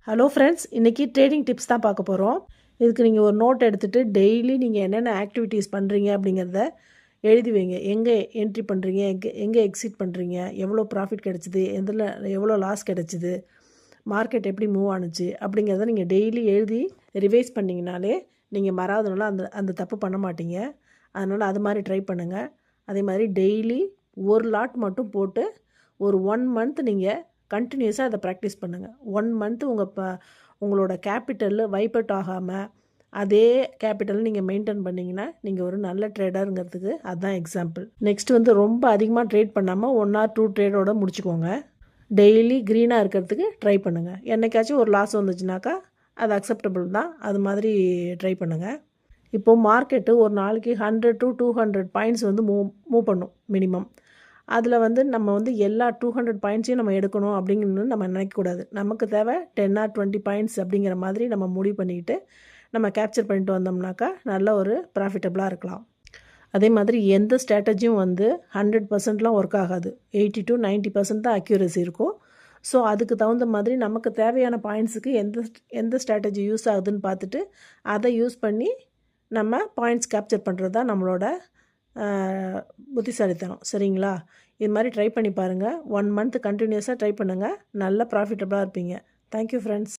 Hello friends, இன்றைக்கி trading tips தான் பார்க்க போகிறோம். இதுக்கு நீங்கள் ஒரு நோட் எடுத்துகிட்டு டெய்லி நீங்கள் என்னென்ன ஆக்டிவிட்டீஸ் பண்ணுறீங்க அப்படிங்கிறத எழுதி வைங்க. எங்கே என்ட்ரி பண்ணுறீங்க, எங்கே எக்ஸிட் பண்ணுறீங்க, எவ்வளோ ப்ராஃபிட் கிடச்சிது, எதில் எவ்வளோ லாஸ் கிடச்சிது, மார்க்கெட் எப்படி மூவ் ஆணுச்சு அப்படிங்கிறத நீங்கள் டெய்லி எழுதி ரிவைஸ் பண்ணிங்கனாலே நீங்கள் மறாதனால அந்த அந்த தப்பு பண்ண மாட்டீங்க. அதனால் அது மாதிரி ட்ரை பண்ணுங்கள். அதே மாதிரி டெய்லி ஒரு லாட் மட்டும் போட்டு ஒரு 1 மந்த் நீங்கள் கண்டினியூஸாக அதை ப்ராக்டிஸ் பண்ணுங்கள். 1 மந்த்து உங்களோட கேபிட்டலில் வைப்பட் ஆகாமல் அதே கேபிட்டல் நீங்கள் மெயின்டைன் பண்ணிங்கன்னா நீங்கள் ஒரு நல்ல ட்ரேடருங்கிறதுக்கு அதுதான் எக்ஸாம்பிள். நெக்ஸ்ட்டு வந்து ரொம்ப அதிகமாக ட்ரேட் பண்ணாமல் 1 or 2 ட்ரேடோடு முடிச்சுக்கோங்க. டெய்லி க்ரீனாக இருக்கிறதுக்கு ட்ரை பண்ணுங்கள். என்னைக்காச்சும் ஒரு லாஸ் வந்துச்சுனாக்கா அது அக்செப்டபிள் தான். அது மாதிரி ட்ரை பண்ணுங்கள். இப்போது மார்க்கெட்டு ஒரு நாளைக்கு 100 to 200 பாயிண்ட்ஸ் வந்து மூவ் பண்ணும் மினிமம். அதில் வந்து நம்ம வந்து எல்லா 200 பாயிண்ட்ஸையும் நம்ம எடுக்கணும் அப்படிங்கிறது நம்ம நினைக்கக்கூடாது. நமக்கு தேவை 10 or 20 பாயிண்ட்ஸ் அப்படிங்கிற மாதிரி நம்ம முடிவு பண்ணிக்கிட்டு நம்ம கேப்சர் பண்ணிட்டு வந்தோம்னாக்கா நல்ல ஒரு ப்ராஃபிட்டபுளாக இருக்கலாம். அதே மாதிரி எந்த ஸ்ட்ராட்டஜியும் வந்து 100%லாம் ஒர்க் ஆகாது. 80 to 90% தான் அக்யூரசி இருக்கும். ஸோ அதுக்கு தகுந்த மாதிரி நமக்கு தேவையான பாயிண்ட்ஸுக்கு எந்த ஸ்ட்ராட்டஜி யூஸ் ஆகுதுன்னு பார்த்துட்டு அதை யூஸ் பண்ணி நம்ம பாயிண்ட்ஸ் கேப்சர் பண்ணுறது தான் நம்மளோட புத்திசாலித்தனம். சரிங்களா? இது மாதிரி ட்ரை பண்ணி பாருங்கள். 1 மந்த் கண்டினியூஸாக ட்ரை பண்ணுங்கள். நல்ல ப்ராஃபிட்டபுளாக இருப்பீங்க. Thank you friends.